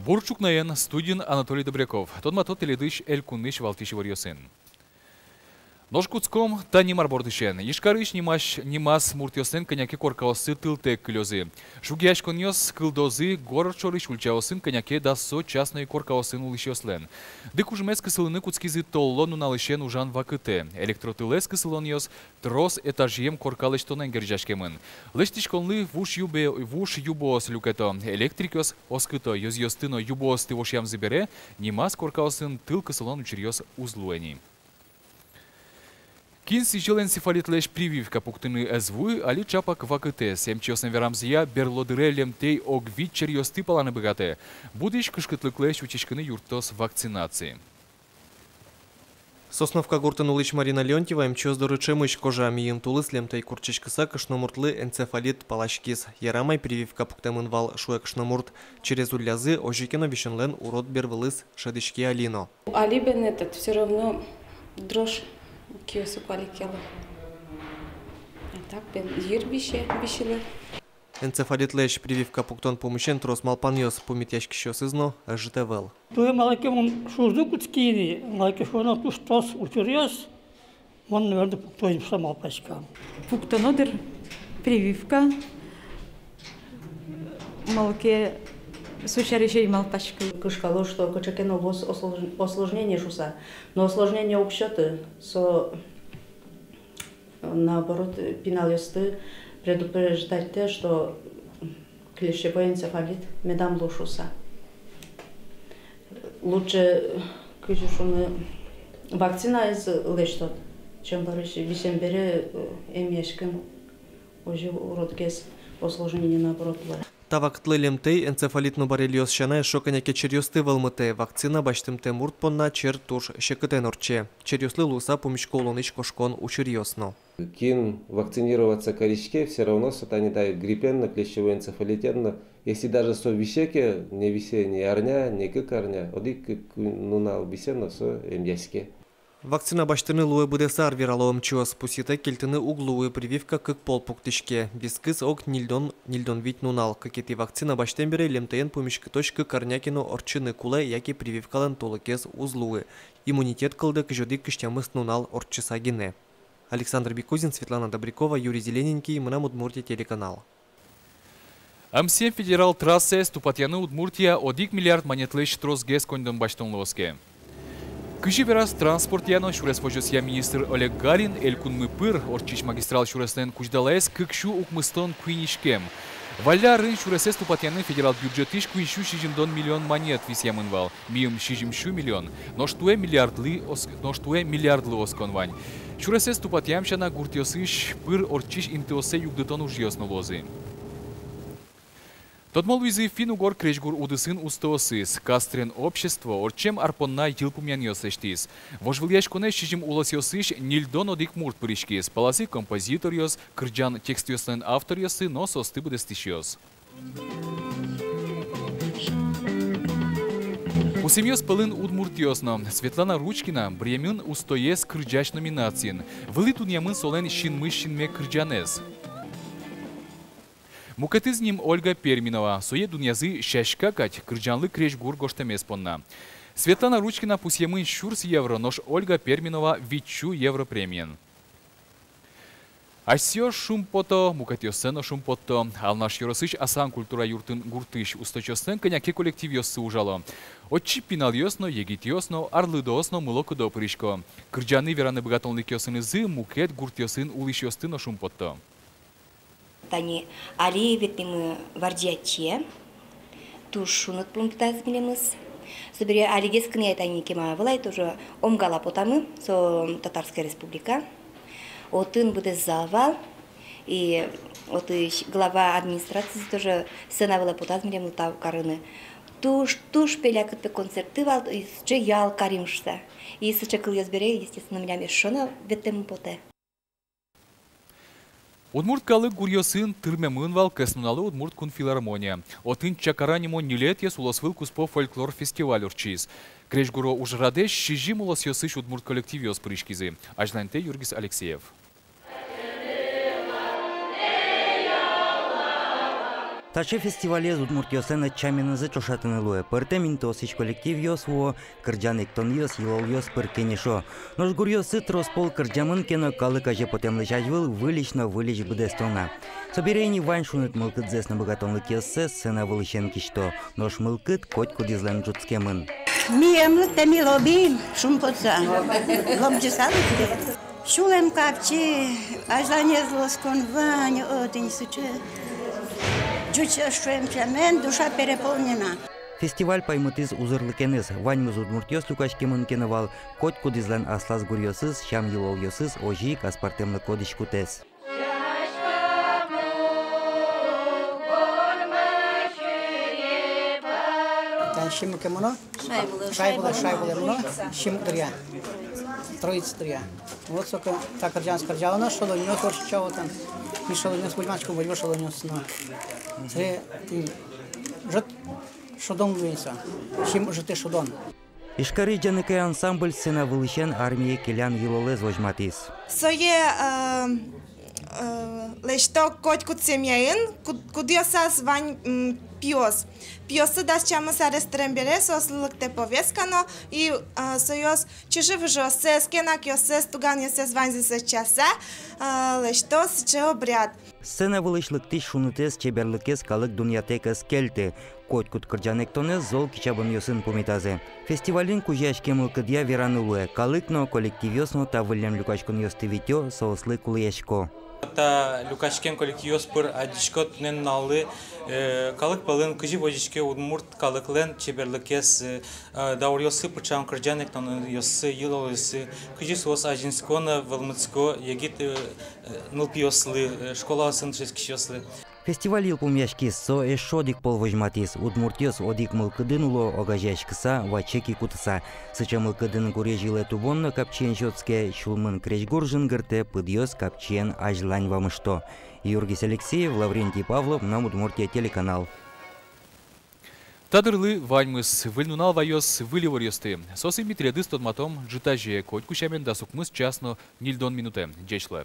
Бурчук наен студент Анатолий Добряков. Тот матот теледыш эль кунныш валтиши варьосен. Ножкуцком та нимар бордышен. Ишкарыш нимас муртиосен коняке коркаосы тылтек клёзы. Шугяш коньос кылдозы горчорыш ульчаосын коняке дасо частной коркаосын улышьослен. Дык ужмес кысылыны куцкизы толлону налышен ужан вакыте. Электротылес кысылоньос трос этажем коркалыш тонен герджашкемын. Лыштиш конлы вуш юбоос люкето. Электрикос оскыто йозьостыно юбоос ты вошьям забере. Нимас коркаосын тыл кысылон учерьос узлуэни. Кинси жиленцефалит леш прививка пуктыны эзвуй, али чапак вакыте. Семчиосен верамзия берлодырелем тей огвит черьосты паланы богате. Будеш кышкытлык леш учишкыны юртос вакцинации. Сосновка гуртын улыш Марина Леонтьева МЧС дорычемыш кожа мием тулыслем тай курчичкыса кышномуртлы энцефалит палашкис. Ярамай прививка пуктемын вал шуя кышномурт. Через улязы ожикено вишенлен урод бервылыс шадышки Алино. Алибен этот все равно дрожь. Киосу кваликела. Так, бен йыр бишелер. Энцефалит леш прививка пуктон помощен трос малпаньос помитяшки щосызно ЖТВЛ. Туе малакемон шузду куцкини, малакефона тустос учурьос, он наверное пуктоим сама пачка. Пуктонодер прививка, малаке сучарищей малпачка. Кышкало, что кочекено осложнение шуса, но осложнение общеты, наоборот, пинальосты предупреждать те, что клещевой энцефалит медам лушуса. Лучше, когда вакцина из лечтот, чем барыш висембере эмешкем уже уродкес осложнение наоборот. Тавактлы лемтей энцефалитну боррелиоз шанай шоканяке черьосты валмыте. Вакцина баштымте мурт понна чер туш шекытен орче. Черьослы луса помешколоныш кошкон учерьосно. Кин вакцинироваться коричке все равно сатанитай гриппенно, клещевой энцефалитенно. Если даже со висеке, не висе, не арня, не кыкарня, одик нунал бисенно со эмьяске. Вакцина баштыны луы будесар виралоом чуас пусита кельтыны углуы прививка кык пол пуктышке. Вискыз ок нильдон вить нунал. Какети вакцина баштембере лемтен помешки точка корнякину орчыны куле, яки прививкалан толыкес узлуы. Иммунитет кылды кыжодик кыштямыс нунал орчыса гене. Александр Бекузин, Светлана Добрякова, Юрий Зелененький, Мына Удмуртия телеканал. М7 федерал трассе ступатьяны Удмуртия одик миллиард монетлыш трос гес кондон баштонлоске. Кыживерас транспорт яно шурес министр Олег Галин элькун мыпыр орчиш магистрал шуреслен кучдалаес кыкшу укмыстон куинишкем. Валя рын шуресес тупатьяны федерал бюджетиш куиншу шижимдон миллион монет висьямынвал. Мием шижимшу миллион. Ноштуе миллиардлы осконвань. Шуресес тупатьямшана гуртиосыш пыр орчиш интеосе югдытон ужьосно лозы. Тотмол визы финугор крежгур удысын устосыз, кастрен общество, орчем арпонна йылпумяньосыштиз. Вожвыльяшконе шижим улосьосыш нильдон одик мурт пырышкиз, паласы композиторьос, кырджан текстьослен авторьосы, но состы будестишьос. Усемьос пылын удмуртьосно. Светлана Ручкина бремын устоес кырджаш номинациин. Вылы туньямын солен шинмы шинме кырджанез. Мукатызним Ольга Перминова. Сое дуньязы шашкакать кырджанлы крешгур гоштемес понна. Светлана Ручкина пусьемын шурс евро, нож Ольга Перминова вичу евро премиен. Асьо шумпото, мукатьосено шумпото. Алнаш yorosыш асан культура юртын гуртыш усточослен коняке коллектив йоссы ужало. Отчи пинальосно, егитьосно, арлыдоосно мылокудо пырышко. Кырджаны вераны богатонлык йосынызы мукет гуртьосын улышьостыно шумпото. Тани али ветнемы вардияче, туш шунут пунктаз милемыз. Собере алигес кнет они кема вылай тоже омгала потамы, со Татарская республика. Отын будет завал и вот глава администрации тоже сына вылай потаз милем лутав карыны. Туш пелякат пе концерты вал и че ял каримшса. И сычекыл язбере естественно милям шона ветнемы поте. Удмурткалы гурьосын тырмемын вал кэснуналы Удмурт кун филармония. Отын чакаранимо нилетье сулосвыл куспо фольклор фестиваль урчиз. Крешгуро ужрадеш шижим улосьосыш Удмурт коллективиос прышкизы. Ажланте Юргис Алексеев. Таче фестивале Удмуртиосена чаминызы чошатынылуе. Пырте минтосыч коллектив йосво, кырджан эктон йос, йол йос пыркенешо. Нож гурьосы троспол кырджамын кено калыкаже потемлы жажвыл вылично вылич быдестона. Соберейни вань шунет мылкыдзес на богатонлык йоссе сцена вылычен кишто. Нож мылкыд коть кудизлен джутскемын. Миемлык те милобин, шумпотса. Лобджисалык. Шулем капчи, ажлане злоскон вань, отень суче. Душа переполнена. Фестиваль паймытыз узырлыкеныз. Ваньмыз Удмуртиос Лукашкемын кенывал. Коть кудизлен аслаз гурьосыз, шам йылол йосыз, ожи каспартемлы кодыш кутес. Шимуке муно, шайбуле муно, шимук дырья, троица дырья. Вот сколько так кардиана у нас шел, у него тоже чего там, не шел, у него будьмачку, будь шел, у него сно. Смотри, жет шудон вынесла, шим жете шудон. Ишкары джаныкай ансамбль сцена вылычен армия келян йылолез вожматис. Сое лешто коть куцемяин, кудиосас вань пиос. Пиосы дас чама сарес трембере сослыкте повескано и союз чужив жосе скена киосес туган сес ванзис часа лешто сче обряд. Сцена вылычлыкты шунутес чеберлыкес калык дуньятекас келте. Коть кут кырджанектонес зол кичабын йосын пумитазе. Фестивалин кужашке мылкыдья веранылуе. Калыкно коллективиосно та вылем люкачкон йостывитё соуслы кулыешко. Та люкашкен коллективиос пыр адишкот нен налы калык палын кыжи вожичке удмурт калыклен чеберлыкес даурьосы пырчан кырджанектон йосы йылолысы кыжи сос ажинскона валмыцко егит нылпиослы школасын шескишослы. Фестиваль илпумяшкис со эшодик полвожматис. Удмуртиос одик мылкыдынуло огажашкыса вачеки кутыса. Сыча мылкыдын гурежиле тубонно капчен жотске шулмын кречгуржын гырте пыдьос капчен ажлань вамышто. Юргис Алексеев, Лаврентий Павлов, нам Удмуртия телеканал. Тадырлы ваньмыз выльнунал вайос выливор йосты. Сосы митреді стодматом джитаже коть кушамен дасукмыз часно нильдон минуте. Джечлы.